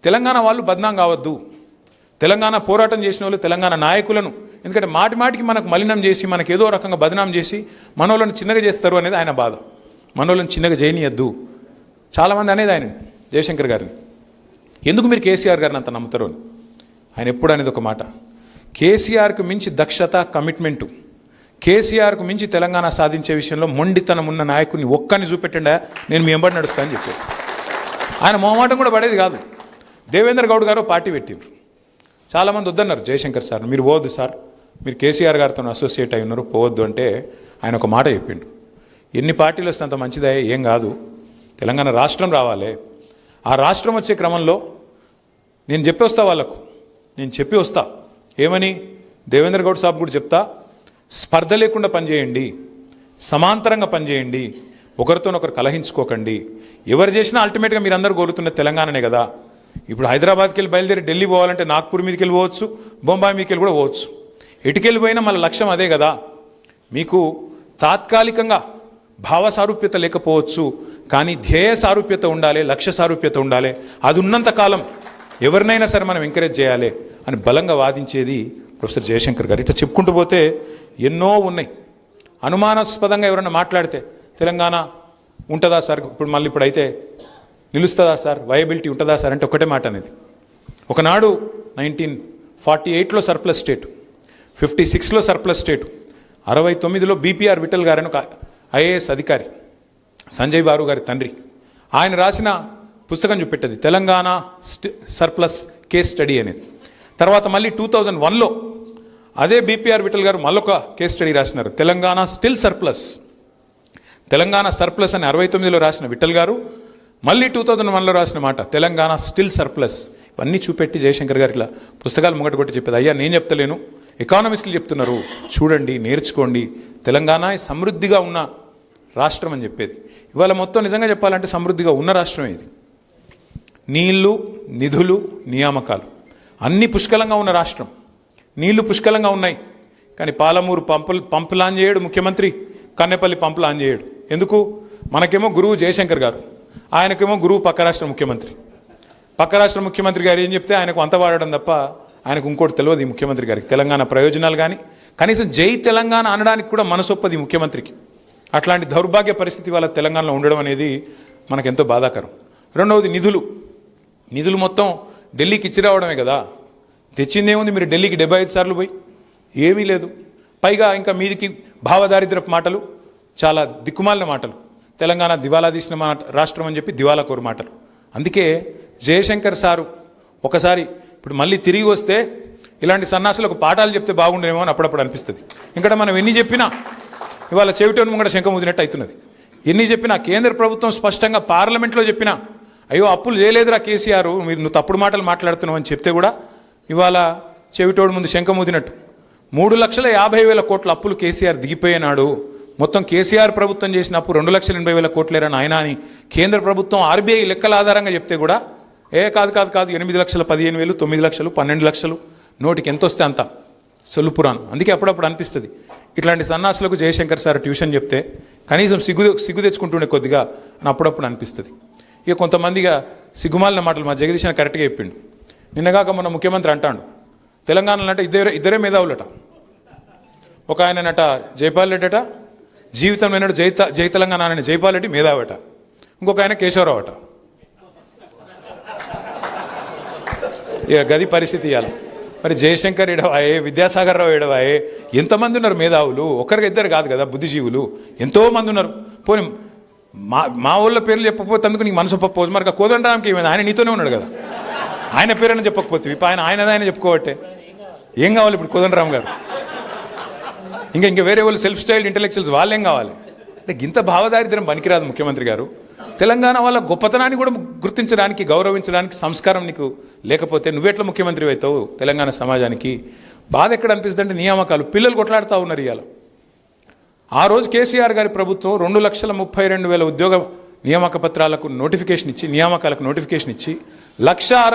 తెలంగాణ వాళ్ళు బద్నాం కావద్దు, తెలంగాణ పోరాటం చేసిన వాళ్ళు తెలంగాణ నాయకులను, ఎందుకంటే మాటి మాటికి మనకు మలినం చేసి మనకు ఏదో రకంగా బదనాం చేసి మనోళ్ళని చిన్నగా చేస్తారు అనేది ఆయన బాధ. మనోళ్ళని చిన్నగా చేయనీయద్దు చాలామంది అనేది ఆయన జయశంకర్ గారిని. ఎందుకు మీరు కేసీఆర్ గారిని అంత నమ్ముతారు అని ఆయన ఎప్పుడు అనేది ఒక మాట. కేసీఆర్కు మించి దక్షత, కమిట్మెంటు, కేసీఆర్కు మించి తెలంగాణ సాధించే విషయంలో మొండితనం ఉన్న నాయకుడిని ఒక్కని చూపెట్టండా నేను మీ ఎంబడి నడుస్తా అని చెప్పారు. ఆయన మొహమాటం కూడా పడేది కాదు. దేవేంద్ర గౌడ్ గారు పార్టీ పెట్టిండ్రు, చాలామంది వద్దన్నారు జయశంకర్ సార్ మీరు పోవద్దు సార్, మీరు కేసీఆర్ గారితో అసోసియేట్ అయి ఉన్నారు పోవద్దు అంటే ఆయన ఒక మాట చెప్పిండు, ఎన్ని పార్టీలు వస్తే అంత మంచిదే, ఏం కాదు, తెలంగాణ రాష్ట్రం రావాలి, ఆ రాష్ట్రం వచ్చే క్రమంలో నేను చెప్పి వస్తా వాళ్ళకు, నేను చెప్పి వస్తా ఏమని దేవేంద్ర గౌడ్ సాబ్ కూడా చెప్తా, స్పర్ధ లేకుండా పనిచేయండి, సమాంతరంగా పనిచేయండి, ఒకరితోనొకరు కలహించుకోకండి, ఎవరు చేసినా అల్టిమేట్గా మీరందరూ కోరుతున్న తెలంగాణనే కదా. ఇప్పుడు హైదరాబాద్కి వెళ్ళి బయలుదేరి ఢిల్లీ పోవాలంటే నాగ్పూర్ మీదకి వెళ్ళి పోవచ్చు, బొంబాయి మీదకి వెళ్ళి కూడా పోవచ్చు, ఎటుకెళ్ళిపోయినా మన లక్ష్యం అదే కదా. మీకు తాత్కాలికంగా భావ సారూప్యత లేకపోవచ్చు, కానీ ధ్యేయ సారూప్యత ఉండాలి, లక్ష్య సారూప్యత ఉండాలి. అది ఉన్నంత కాలం ఎవరినైనా సరే మనం ఎంకరేజ్ చేయాలి అని బలంగా వాదించేది ప్రొఫెసర్ జయశంకర్ గారు. ఇట్లా చెప్పుకుంటూ పోతే ఎన్నో ఉన్నాయి. అనుమానాస్పదంగా ఎవరైనా మాట్లాడితే తెలంగాణ ఉంటుందా సార్, ఇప్పుడైతే నిలుస్తుందా సార్, వయబిలిటీ ఉంటుందా సార్ అంటే ఒకటే మాట అనేది. ఒకనాడు 1948లో సర్ప్లస్ స్టేట్, 56లో సర్ప్లస్ స్టేట్, 69లో బీపీఆర్ విఠల్ గారని ఒక ఐఏఎస్ అధికారి, సంజయ్ బారు గారి తండ్రి, ఆయన రాసిన పుస్తకం చూపెట్టది తెలంగాణ సర్ప్లస్ కేస్ స్టడీ అనేది. తర్వాత మళ్ళీ 2001లో అదే బీపీఆర్ విఠల్ గారు మళ్ళొక కేస్ స్టడీ రాసినారు, Telangana still surplus. Telangana surplus అని 69లో రాసిన విఠల్ గారు మళ్ళీ 2001లో రాసిన మాట తెలంగాణ స్టిల్ సర్ప్లస్. ఇవన్నీ చూపెట్టి జయశంకర్ గారు ఇట్లా పుస్తకాలు ముంగట కొట్టి చెప్పేది, అయ్యా నేను చెప్తలేను, ఎకానమిస్టులు చెప్తున్నారు, చూడండి, నేర్చుకోండి, తెలంగాణ సమృద్ధిగా ఉన్న రాష్ట్రం అని చెప్పేది. ఇవాళ మొత్తం నిజంగా చెప్పాలంటే సమృద్ధిగా ఉన్న రాష్ట్రం ఇది. నీళ్లు, నిధులు, నియామకాలు అన్నీ పుష్కలంగా ఉన్న రాష్ట్రం. నీళ్లు పుష్కలంగా ఉన్నాయి, కానీ పాలమూరు పంపులు ఆన్ చేయడు ముఖ్యమంత్రి, కన్నెపల్లి పంపులు ఆన్ చేయడు. ఎందుకు? మనకేమో గురువు జయశంకర్ గారు, ఆయనకేమో గురువు పక్క రాష్ట్ర ముఖ్యమంత్రి. పక్క రాష్ట్ర ముఖ్యమంత్రి గారు ఏం చెప్తే ఆయనకు అంత వాడడం తప్ప ఆయనకు ఇంకోటి తెలియదు ఈ ముఖ్యమంత్రి గారికి. తెలంగాణ ప్రయోజనాలు కానీ కనీసం జై తెలంగాణ అనడానికి కూడా మనసొప్పది ముఖ్యమంత్రికి. అట్లాంటి దౌర్భాగ్య పరిస్థితి వాళ్ళ తెలంగాణలో ఉండడం అనేది మనకెంతో బాధాకరం. రెండవది నిధులు మొత్తం ఢిల్లీకి ఇచ్చి రావడమే కదా, తెచ్చిందేముంది? మీరు ఢిల్లీకి 75 సార్లు పోయి ఏమీ లేదు. పైగా ఇంకా మీదికి భావదారిద్రపు మాటలు, చాలా దిక్కుమాలిన మాటలు, తెలంగాణ దివాలా తీసిన రాష్ట్రం అని చెప్పి దివాలా కోరు మాటలు. అందుకే జయశంకర్ సారు ఒకసారి ఇప్పుడు మళ్ళీ తిరిగి వస్తే ఇలాంటి సన్నాసులకు పాఠాలు చెప్తే బాగుండేమో అని అప్పుడప్పుడు అనిపిస్తుంది. ఇంకా మనం ఎన్ని చెప్పినా ఇవాళ చెవిటోని ముంగట శంఖ ముదినట్టు అవుతున్నది. ఎన్ని చెప్పినా కేంద్ర ప్రభుత్వం స్పష్టంగా పార్లమెంట్లో చెప్పినా అయ్యో అప్పులు చేయలేదురా కేసీఆర్, నువ్వు తప్పుడు మాటలు మాట్లాడుతున్నావు అని చెప్తే కూడా ఇవాళ చెవిటోడు ముందు శంఖ ముదినట్టు. 3,50,000 కోట్ల అప్పులు కేసీఆర్ దిగిపోయినాడు. మొత్తం కేసీఆర్ ప్రభుత్వం చేసిన అప్పు 2,80,000 కోట్లేరా నాయన అని కేంద్ర ప్రభుత్వం ఆర్బీఐ లెక్కల ఆధారంగా చెప్తే కూడా కాదు 8 లక్షలు, 15 వేలు, 9 లక్షలు, 12 లక్షలు, నోటికి ఎంత వస్తే అంత సొల్లుపురాణం. అందుకే అప్పుడప్పుడు అనిపిస్తుంది ఇట్లాంటి సన్నాసులకు జయశంకర్ సార్ ట్యూషన్ చెప్తే కనీసం సిగ్గు తెచ్చుకుంటుండే కొద్దిగా అని అప్పుడప్పుడు అనిపిస్తుంది. ఇక కొంతమందిగా సిగ్గుమాలిన మాటలు మా జగదీశ్ కరెక్ట్గా చెప్పిండు. నిన్నగాక మన ముఖ్యమంత్రి అంటాడు తెలంగాణలో అంటే ఇద్దరే మేధావులట. ఒక ఆయనట జైపాల్ రెడ్డి అట, జీవితం అయినాడు జై తెలంగాణ అని జైపాల్ రెడ్డి మేధావట. ఇంకొక ఆయన కేశవరావు అట. ఇక గది పరిస్థితి ఇవ్వాలి. మరి జయశంకర్ ఎడవాయే, విద్యాసాగర్ రావు ఎడవాయే, ఎంతమంది ఉన్నారు మేధావులు? ఒకరికి ఇద్దరు కాదు కదా బుద్ధిజీవులు, ఎంతోమంది ఉన్నారు. పోనీ మా ఊళ్ళో పేర్లు చెప్పకపోతే అందుకు నీకు మనసు ఒప్పకపోవచ్చు. మరి కోదండరాంకి ఏమైంది? ఆయన నీతోనే ఉన్నాడు కదా, ఆయన పేరైనా చెప్పకపోతే ఇప్పుడు ఆయన చెప్పుకోవట్టే ఏం కావాలి ఇప్పుడు కోదండరాం గారు? ఇంకా వేరే వాళ్ళు సెల్ఫ్ స్టైల్డ్ ఇంటెలెక్చువల్స్ వాళ్ళేం కావాలి? అంటే ఇంత భావదారిద్ర్యం పనికిరాదు ముఖ్యమంత్రి గారు. తెలంగాణ వాళ్ళ గొప్పతనాన్ని కూడా గుర్తించడానికి, గౌరవించడానికి సంస్కారం నీకు లేకపోతే నువ్వెట్లా ముఖ్యమంత్రి అవుతావు? తెలంగాణ సమాజానికి బాధ ఎక్కడ అనిపిస్తుంది అంటే నియామకాలు, పిల్లలు కొట్లాడుతూ ఉన్నారు ఇవాళ. ఆ రోజు కేసీఆర్ గారి ప్రభుత్వం 2,32,000 ఉద్యోగ నియామక పత్రాలకు నోటిఫికేషన్ ఇచ్చి, నియామకాలకు నోటిఫికేషన్ ఇచ్చి 1,60,000